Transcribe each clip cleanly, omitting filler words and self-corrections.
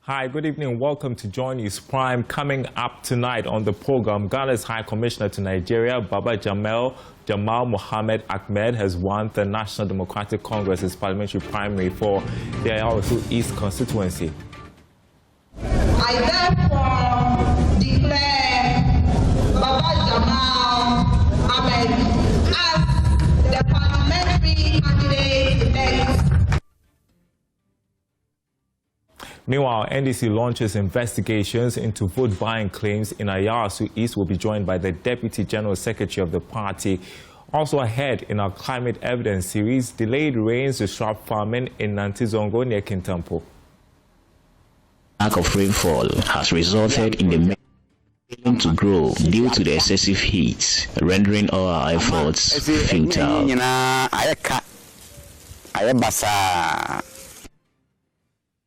Hi, good evening. Welcome to JoyNews Prime. Coming up tonight on the program, Ghana's High Commissioner to Nigeria, Baba Jamal Mohammed Ahmed, has won the National Democratic Congress's parliamentary primary for the Ayawaso East constituency. I therefore declare Baba Jamal Ahmed as the parliamentary candidate-elect. Meanwhile, NDC launches investigations into vote buying claims in Ayawasu East. Will be joined by the Deputy General Secretary of the party. Also ahead in our climate evidence series, delayed rains disrupt farming in Nantizongo near Kintampo. Lack of rainfall has resulted in the failing to grow due to the excessive heat, rendering our efforts futile.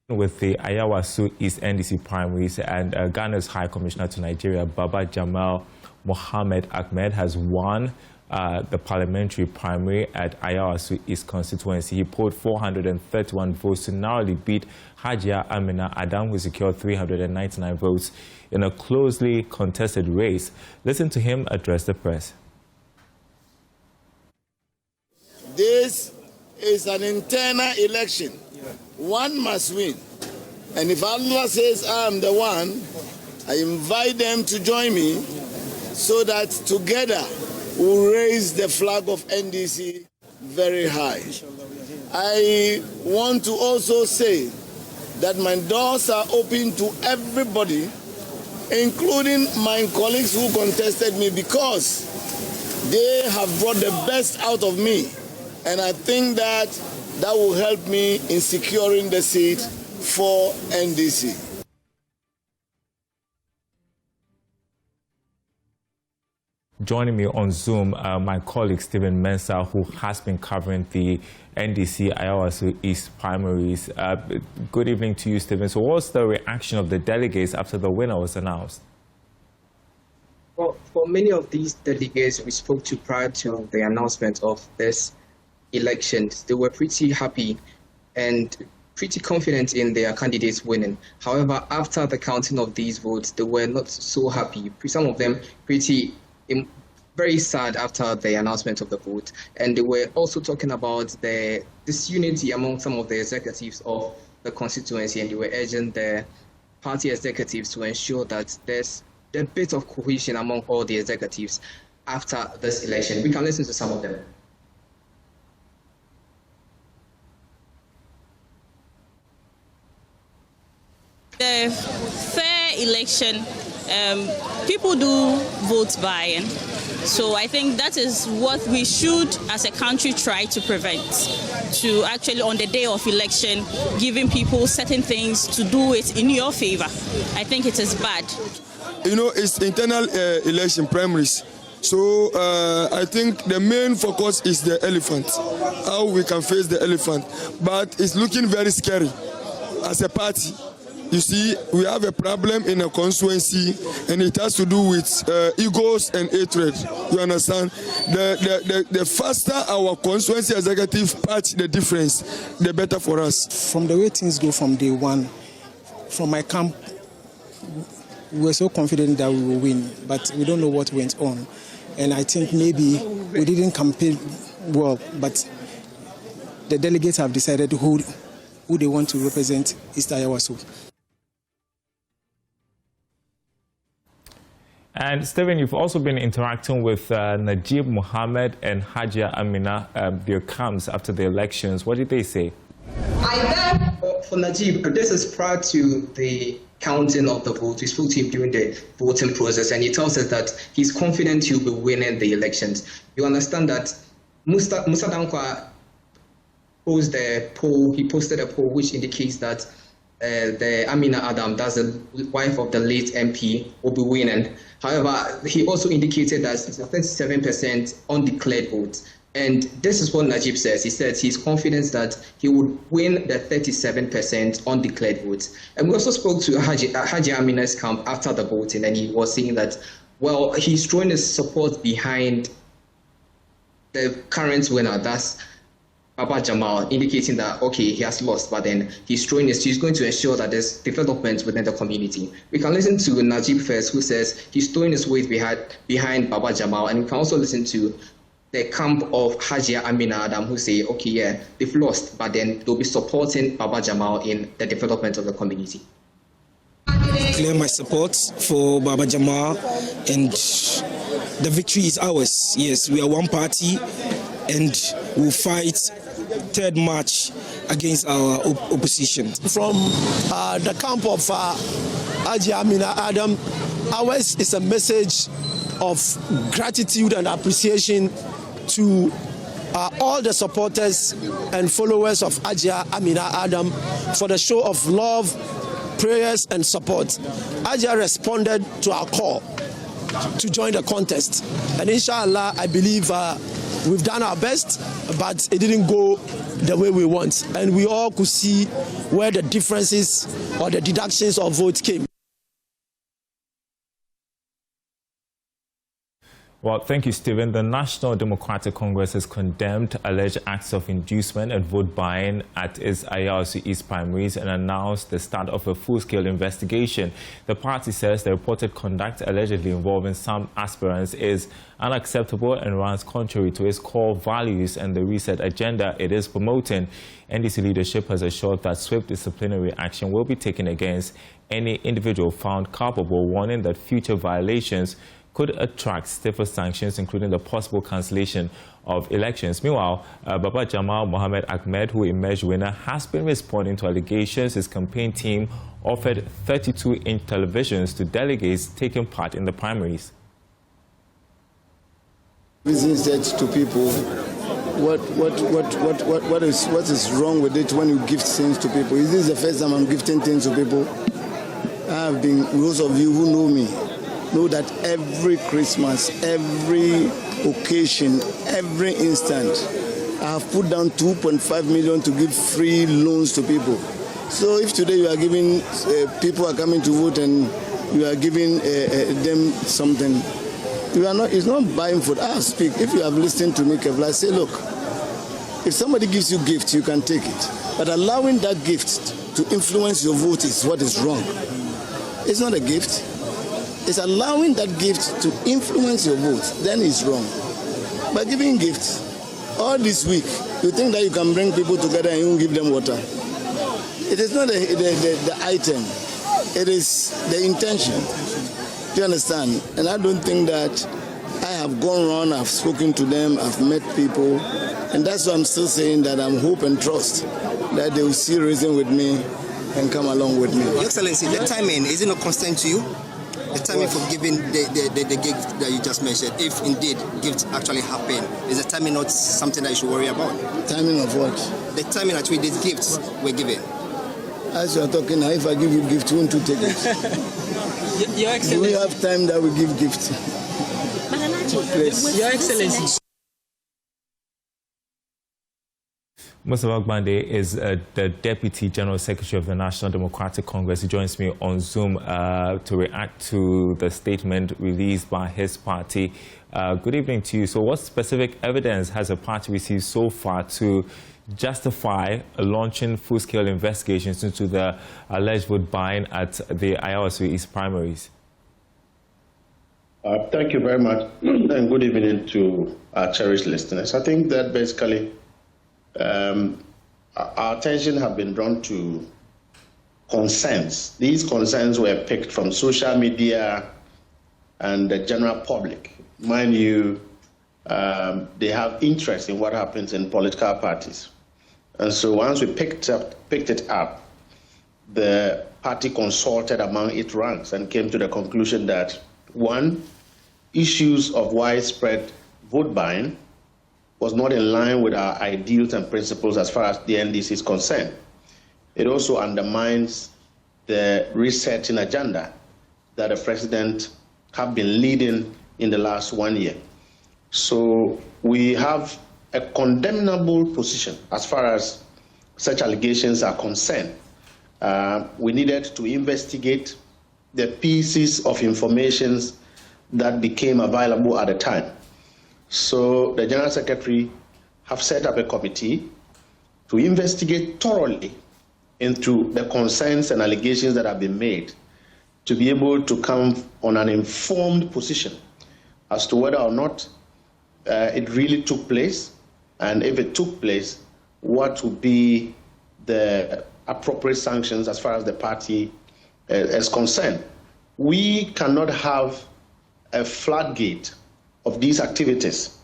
With the Ayawasu East NDC primaries and Ghana's High Commissioner to Nigeria, Baba Jamal Mohammed Ahmed, has won the parliamentary primary at Ayawasu East constituency. He polled 431 votes to narrowly beat Hajia Amina Adam, who secured 399 votes in a closely contested race. Listen to him address the press. This is an internal election. One must win. And if Allah says I'm the one, I invite them to join me so that together we'll raise the flag of NDC very high. I want to also say that my doors are open to everybody, including my colleagues who contested me, because they have brought the best out of me. And I think that will help me in securing the seat for NDC. Joining me on Zoom, my colleague Stephen Mensah, who has been covering the NDC Ayawaso East primaries. Good evening to you, Stephen. So what's the reaction of the delegates after the winner was announced? Well, for many of these delegates we spoke to prior to the announcement of this elections, they were pretty happy and pretty confident in their candidates winning. However, after the counting of these votes, they were not so happy. Some of them very sad after the announcement of the vote. And they were also talking about the disunity among some of the executives of the constituency, and they were urging the party executives to ensure that there's a bit of cohesion among all the executives after this election. We can listen to some of them. The fair election, people do vote buying. So I think that is what we should, as a country, try to prevent. To actually, on the day of election, giving people certain things to do it in your favor. I think it is bad. You know, it's internal election primaries. So I think the main focus is the elephant, how we can face the elephant. But it's looking very scary as a party. You see, we have a problem in a constituency, and it has to do with egos and hatred. You understand? The faster our constituency executive patch the difference, the better for us. From the way things go from day one, from my camp, we were so confident that we will win, but we don't know what went on. And I think maybe we didn't campaign well, but the delegates have decided who they want to represent East Ayawaso. And Stephen, you've also been interacting with Najib Mohammed and Hajia Amina, their camps after the elections. What did they say? For Najib, this is prior to the counting of the vote. We spoke to him during the voting process, and he tells us that he's confident he'll be winning the elections. You understand that Musa Dankwa posted a poll which indicates that the Amina Adam, that's the wife of the late MP, will be winning. However, he also indicated that it's a 37% undeclared votes. And this is what Najib says. He says he's confident that he would win the 37% undeclared votes. And we also spoke to Haji Amina's camp after the voting, and he was saying that, well, he's throwing his support behind the current winner, that's Baba Jamal, indicating that, okay, he has lost, but then he's going to ensure that there's development within the community. We can listen to Najib first, who says he's throwing his weight behind Baba Jamal, and we can also listen to the camp of Hajia Amina Adam, who say, okay, yeah, they've lost, but then they'll be supporting Baba Jamal in the development of the community. Declare my support for Baba Jamal, and the victory is ours. Yes, we are one party, and we'll fight third match against our opposition. From the camp of Hajia Amina Adam, ours is a message of gratitude and appreciation to all the supporters and followers of Hajia Amina Adam for the show of love, prayers and support. Hajia responded to our call to join the contest, and inshallah I believe we've done our best, but it didn't go the way we want, and we all could see where the differences or the deductions of votes came. Well, thank you, Stephen. The National Democratic Congress has condemned alleged acts of inducement and vote buying at its Ayawaso East primaries and announced the start of a full-scale investigation. The party says the reported conduct allegedly involving some aspirants is unacceptable and runs contrary to its core values and the reset agenda it is promoting. NDC leadership has assured that swift disciplinary action will be taken against any individual found culpable, warning that future violations could attract stiffer sanctions, including the possible cancellation of elections. Meanwhile, Baba Jamal Mohammed Ahmed, who emerged winner, has been responding to allegations his campaign team offered 32-inch televisions to delegates taking part in the primaries. Reason said to people, what is wrong with it when you gift things to people? Is this the first time I'm gifting things to people? I have been, those of you who know me, know that every Christmas, every occasion, every instant, I have put down 2.5 million to give free loans to people. So if today you are giving, people are coming to vote and you are giving them something, you are not, it's not buying food. I speak, if you have listened to me carefully, I say, look, if somebody gives you gifts, you can take it. But allowing that gift to influence your vote is what is wrong. It's not a gift. It's allowing that gift to influence your vote, then it's wrong. By giving gifts, all this week, you think that you can bring people together and you give them water. It is not the item, it is the intention. Do you understand? And I don't think that I have gone around, I've spoken to them, I've met people, and that's why I'm still saying that I'm hope and trust that they will see reason with me and come along with me. Your Excellency, the timing, is it not constant to you? The timing for giving the gift that you just mentioned, if indeed gifts actually happen, is the timing not something that you should worry about? Timing of what? The timing at which these gifts were given. As you are talking now, if I give you a gift, won't you take it? Your Excellency. Do we have time that we give gifts? Your Excellency. Mustafa Gbande is the Deputy General Secretary of the National Democratic Congress. He joins me on Zoom to react to the statement released by his party. Good evening to you. So what specific evidence has the party received so far to justify launching full-scale investigations into the alleged vote buying at the Ayawaso East primaries? Thank you very much, and good evening to our cherished listeners. I think that basically our attention have been drawn to concerns. These concerns were picked from social media and the general public. Mind you, they have interest in what happens in political parties. And so once we picked it up, the party consulted among its ranks and came to the conclusion that, one, issues of widespread vote buying was not in line with our ideals and principles as far as the NDC is concerned. It also undermines the resetting agenda that the president have been leading in the last 1 year. So we have a condemnable position as far as such allegations are concerned. We needed to investigate the pieces of information that became available at the time. So the General Secretary have set up a committee to investigate thoroughly into the concerns and allegations that have been made, to be able to come on an informed position as to whether or not it really took place, and if it took place, what would be the appropriate sanctions as far as the party is concerned. We cannot have a floodgate of these activities.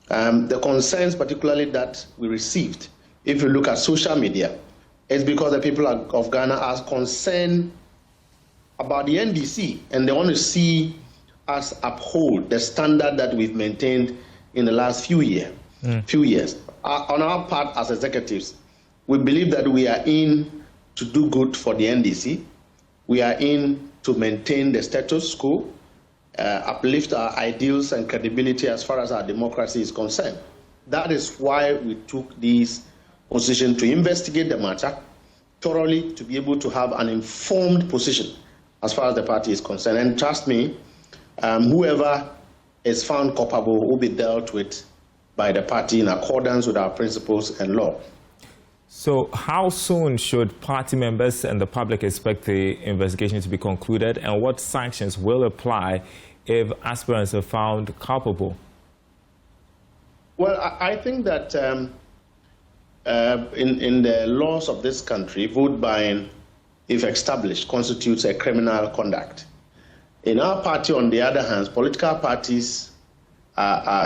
The concerns particularly that we received, if you look at social media, is because the people of Ghana are concerned about the NDC, and they want to see us uphold the standard that we've maintained in the last few years. On our part as executives, we believe that we are in to do good for the NDC. We are in to maintain the status quo, uplift our ideals and credibility as far as our democracy is concerned. That is why we took this position to investigate the matter thoroughly, to be able to have an informed position as far as the party is concerned. And trust me, whoever is found culpable will be dealt with by the party in accordance with our principles and law. So how soon should party members and the public expect the investigation to be concluded, and what sanctions will apply if aspirants are found culpable? Well, I think that in the laws of this country, vote buying, if established, constitutes a criminal conduct. In our party, on the other hand, political parties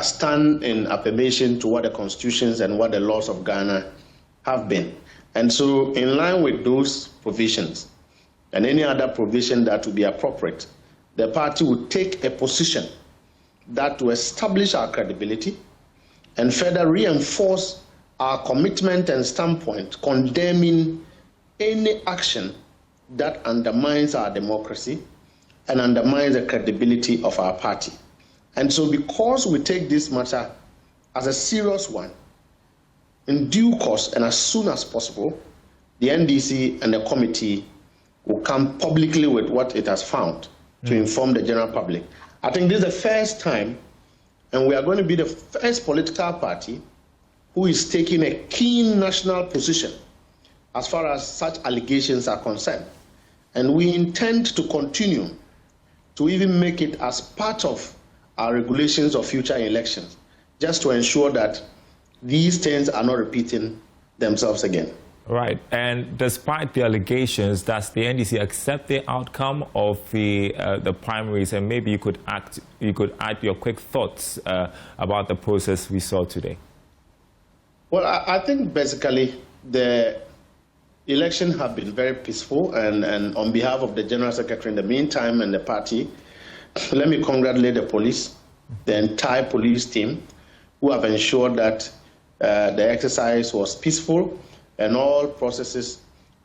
stand in affirmation to what the constitutions and what the laws of Ghana have been. And so, in line with those provisions and any other provision that would be appropriate, the party would take a position that will establish our credibility and further reinforce our commitment and standpoint condemning any action that undermines our democracy and undermines the credibility of our party. And so, because we take this matter as a serious one, in due course and as soon as possible, the NDC and the committee will come publicly with what it has found to inform the general public. I think this is the first time, and we are going to be the first political party who is taking a keen national position as far as such allegations are concerned. And we intend to continue to even make it as part of our regulations of future elections, just to ensure that these things are not repeating themselves again. Right. And despite the allegations, does the NDC accept the outcome of the primaries? And maybe you could add your quick thoughts about the process we saw today. Well, I think basically the election have been very peaceful, and on behalf of the General Secretary in the meantime and the party, let me congratulate the police, the entire police team, who have ensured that the exercise was peaceful and all processes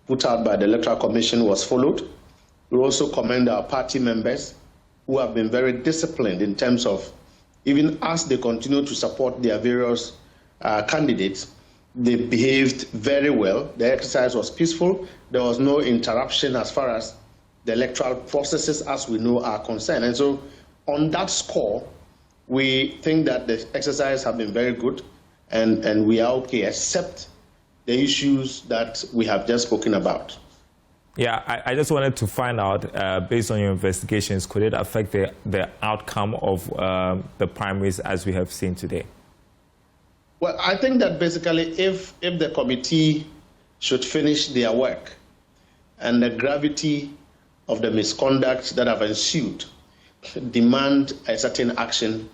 put out by the Electoral Commission was followed. We also commend our party members who have been very disciplined in terms of, even as they continue to support their various candidates, they behaved very well. The exercise was peaceful. There was no interruption as far as the electoral processes as we know are concerned. And so on that score, we think that the exercise have been very good, and we are okay, except the issues that we have just spoken about. Yeah, I just wanted to find out, based on your investigations, could it affect the outcome of the primaries as we have seen today? Well, I think that basically if the committee should finish their work and the gravity of the misconduct that have ensued demand a certain action,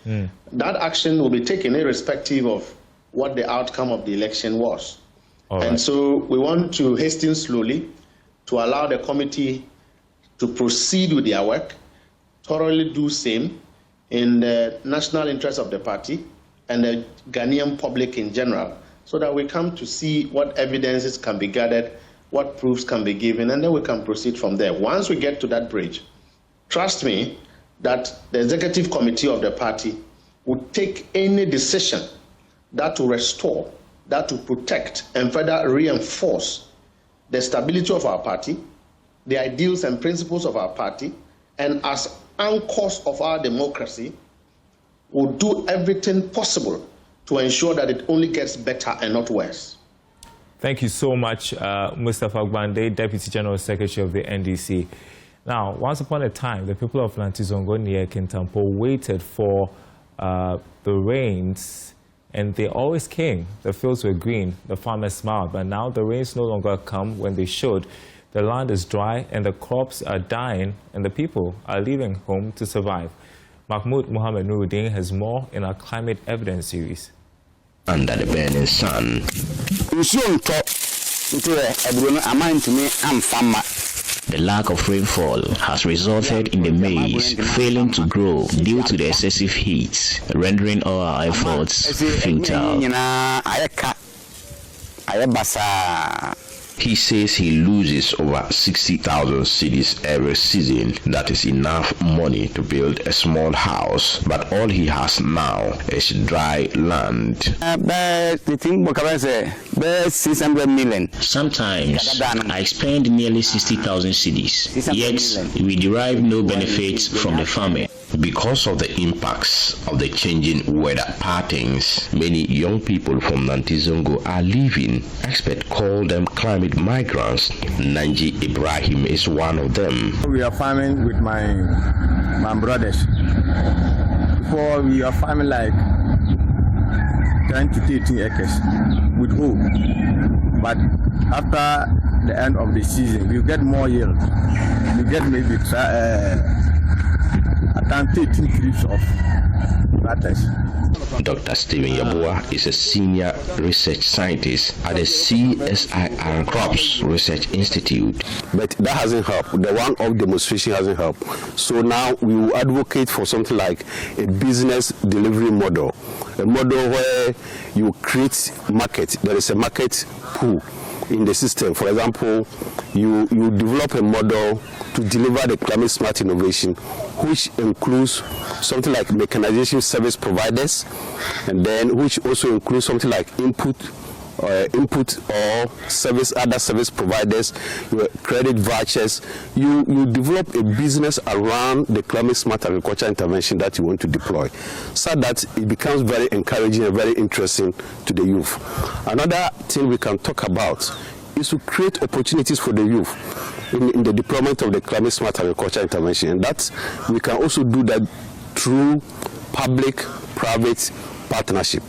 that action will be taken irrespective of what the outcome of the election was. And so we want to hasten slowly to allow the committee to proceed with their work, thoroughly do same in the national interest of the party and the Ghanaian public in general, so that we come to see what evidences can be gathered, what proofs can be given, and then we can proceed from there. Once we get to that bridge, trust me that the executive committee of the party would take any decision that will restore, that will protect, and further reinforce the stability of our party, the ideals and principles of our party, and as anchors of our democracy, will do everything possible to ensure that it only gets better and not worse. Thank you so much, Mustafa Gbande, Deputy General Secretary of the NDC. Now, once upon a time, the people of Lantizongo near Kintampo waited for the rains, and they always came. The fields were green, the farmers smiled, but now the rains no longer come when they should. The land is dry, and the crops are dying, and the people are leaving home to survive. Mahmoud Mohammed Nuruddin has more in our Climate Evidence series. Under the burning sun. The lack of rainfall has resulted in the maize failing to grow due to the excessive heat, rendering our efforts futile. He says he loses over 60,000 cedis every season. That is enough money to build a small house, but all he has now is dry land. 600 million. Sometimes I spend nearly 60,000 cedis, yet we derive no benefits from the farming. Because of the impacts of the changing weather patterns, many young people from Lantizongo are leaving. Experts call them climate migrants. Nanji Ibrahim is one of them. We are farming with my brothers. Before we are farming like 10 to 13 acres with hope. But after the end of the season, we get more yield. We get maybe 13 trips of matters. Dr. Stephen Yabua is a senior research scientist at the CSIR Crops Research Institute. But that hasn't helped. The one-off demonstration hasn't helped. So now we will advocate for something like a business delivery model, a model where you create market. There is a market pool in the system. For example, you develop a model to deliver the climate smart innovation, which includes something like mechanization service providers, and then which also includes something like input or other service providers, credit vouchers. You develop a business around the climate smart agriculture intervention that you want to deploy, so that it becomes very encouraging and very interesting to the youth. Another thing we can talk about is to create opportunities for the youth in the deployment of the climate smart agriculture intervention. And that we can also do that through public-private partnership.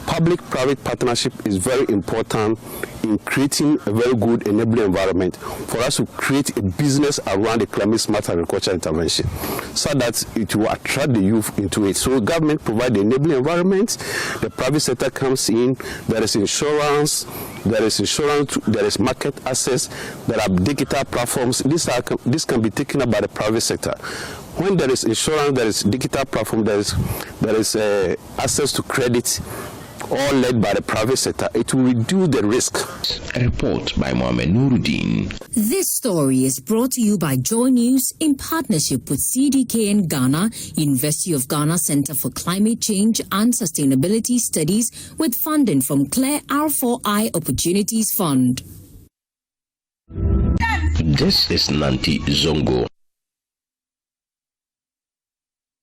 Public-private partnership is very important in creating a very good enabling environment for us to create a business around the climate smart agriculture intervention, so that it will attract the youth into it. So government provides the enabling environment, the private sector comes in, there is insurance, there is market access, there are digital platforms. This can be taken up by the private sector. When there is insurance, there is digital platform, there is access to credit, all led by the private sector, it will reduce the risk. A report by Mohammed Nuruddin. This story is brought to you by JoyNews in partnership with CDKN Ghana, University of Ghana Center for Climate Change and Sustainability Studies, with funding from Claire R4I Opportunities Fund. This is Lantizongo.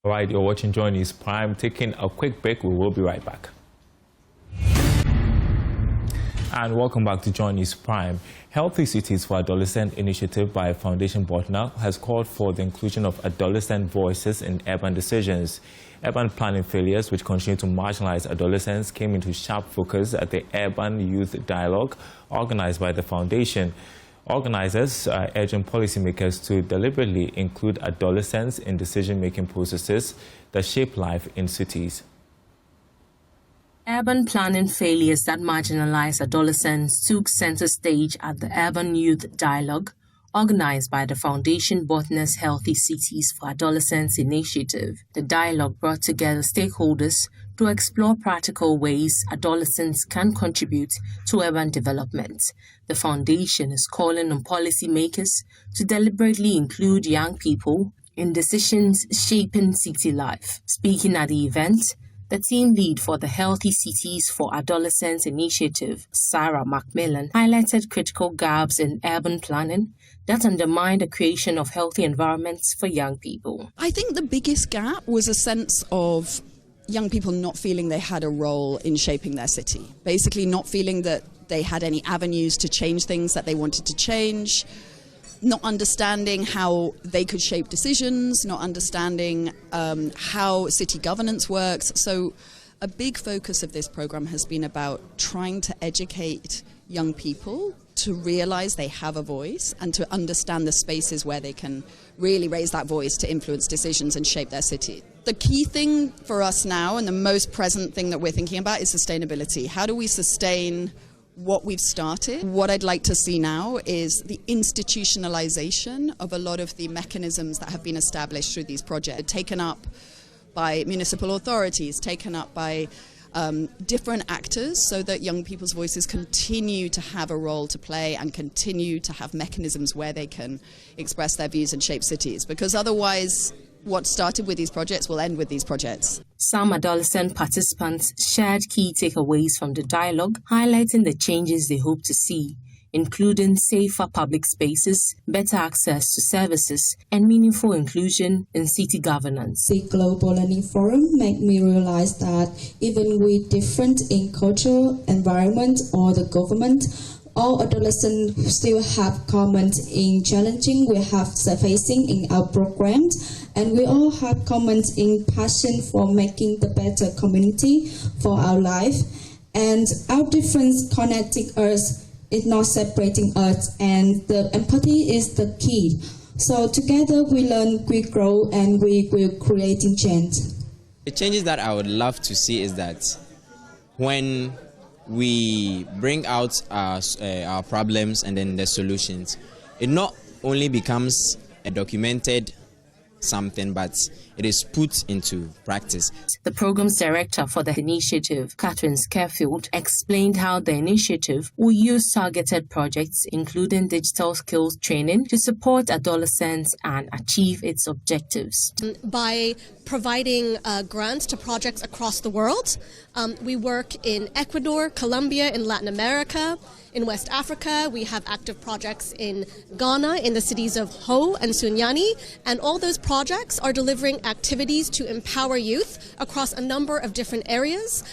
All right, you're watching JoyNews Prime. Taking a quick break, we will be right back. And welcome back to JoyNews Prime. Healthy Cities for Adolescent initiative by Foundation Botna has called for the inclusion of adolescent voices in urban decisions. Urban planning failures, which continue to marginalize adolescents, came into sharp focus at the Urban Youth Dialogue organized by the Foundation. Organizers are urging policymakers to deliberately include adolescents in decision-making processes that shape life in cities. Urban planning failures that marginalize adolescents took center stage at the Urban Youth Dialogue, organized by the Foundation Botna's Healthy Cities for Adolescents initiative. The dialogue brought together stakeholders to explore practical ways adolescents can contribute to urban development. The Foundation is calling on policymakers to deliberately include young people in decisions shaping city life. Speaking at the event, the team lead for the Healthy Cities for Adolescents initiative, Sarah Macmillan, highlighted critical gaps in urban planning that undermine the creation of healthy environments for young people. I think the biggest gap was a sense of young people not feeling they had a role in shaping their city. Basically not feeling that they had any avenues to change things that they wanted to change, not understanding how they could shape decisions, not understanding how city governance works. So a big focus of this program has been about trying to educate young people to realize they have a voice and to understand the spaces where they can really raise that voice to influence decisions and shape their city. The key thing for us now, and the most present thing that we're thinking about, is sustainability. How do we sustain what we've started? What I'd like to see now is the institutionalization of a lot of the mechanisms that have been established through these projects, taken up by municipal authorities, taken up by different actors, so that young people's voices continue to have a role to play and continue to have mechanisms where they can express their views and shape cities. Because otherwise, what started with these projects will end with these projects. Some adolescent participants shared key takeaways from the dialogue, highlighting the changes they hope to see, including safer public spaces, better access to services, and meaningful inclusion in city governance. The Global Learning Forum made me realize that even with different in cultural environment or the government, all adolescents still have common in challenging we have facing in our programs, and we all have common in passion for making the better community for our life. And our difference connecting us is not separating us, and the empathy is the key. So together we learn, we grow, and we will creating change. The changes that I would love to see is that when we bring out our problems and then the solutions, it not only becomes a documented something, but it is put into practice. The program's director for the initiative, Catherine Scarefield, explained how the initiative will use targeted projects, including digital skills training, to support adolescents and achieve its objectives. By providing grants to projects across the world, we work in Ecuador, Colombia, in Latin America. In West Africa, we have active projects in Ghana, in the cities of Ho and Sunyani, and all those projects are delivering activities to empower youth across a number of different areas,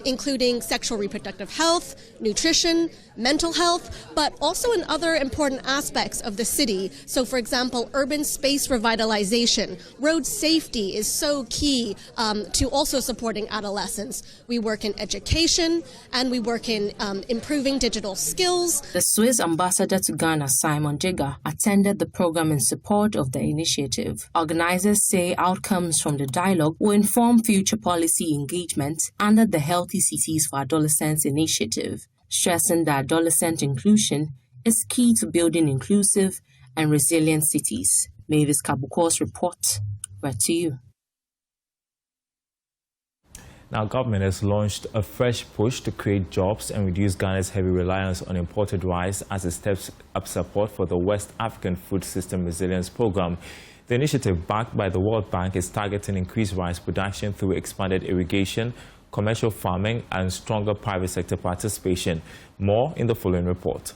including sexual reproductive health, nutrition, mental health, but also in other important aspects of the city. So, for example, urban space revitalization, road safety is so key to also supporting adolescents. We work in education, and we work in improving digital skills. The Swiss ambassador to Ghana, Simon Jigger, attended the program in support of the initiative. Organizers say outcomes from the dialogue will inform future policy engagement under the Healthy Cities for Adolescents initiative, stressing that adolescent inclusion is key to building inclusive and resilient cities. Mavis Kabuko's report. Back to you. Now, government has launched a fresh push to create jobs and reduce Ghana's heavy reliance on imported rice as it steps up support for the West African Food System Resilience Program. The initiative, backed by the World Bank, is targeting increased rice production through expanded irrigation, commercial farming, and stronger private sector participation. More in the following report.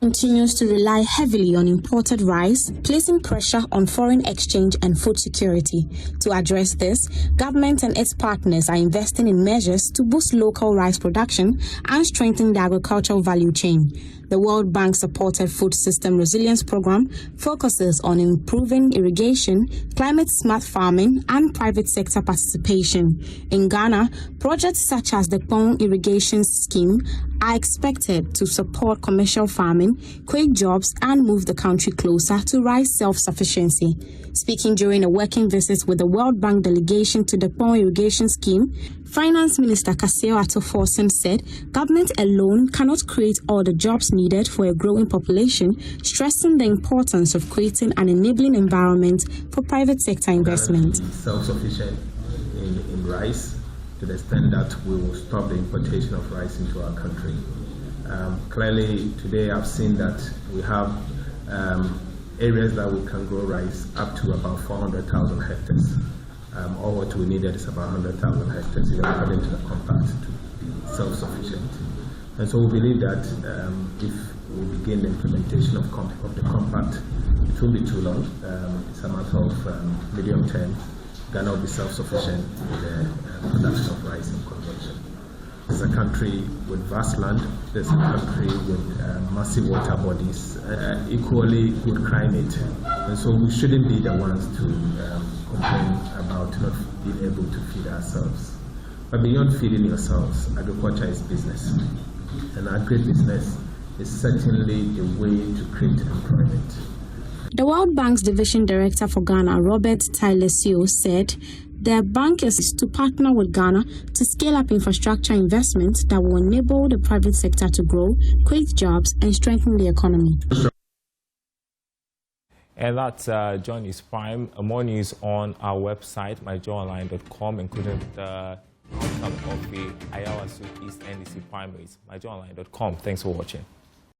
Continues to rely heavily on imported rice, placing pressure on foreign exchange and food security. To address this, government and its partners are investing in measures to boost local rice production and strengthen the agricultural value chain. The World Bank-supported Food System Resilience Program focuses on improving irrigation, climate-smart farming, and private sector participation. In Ghana, projects such as the Pong Irrigation Scheme are expected to support commercial farming, create jobs, and move the country closer to rice self-sufficiency. Speaking during a working visit with the World Bank delegation to the Pong Irrigation Scheme, Finance Minister Kaseo Atoforsen said government alone cannot create all the jobs needed for a growing population, stressing the importance of creating an enabling environment for private sector investment. Self-sufficient in rice to the extent that we will stop the importation of rice into our country. Clearly, today I've seen that we have areas that we can grow rice up to about 400,000 hectares. All what we needed is about 100,000 hectares, even according to the compact, to be self-sufficient. And so we believe that if we begin the implementation of the compact, it won't be too long. It's a matter of medium term. Ghana will be self-sufficient in the production of rice and consumption. It's a country with vast land, there's a country with massive water bodies, equally good climate, and so we shouldn't be the ones to complain about not being able to feed ourselves. But beyond feeding yourselves, agriculture is business, and agribusiness is certainly a way to create employment. The World Bank's Division Director for Ghana, Robert Taylesio, said their bank is to partner with Ghana to scale up infrastructure investments that will enable the private sector to grow, create jobs, and strengthen the economy. And that's JoyNews Prime. More news on our website, myjoyonline.com, including the outcome of the Ayawasu East NDC primaries. myjoyonline.com. Thanks for watching.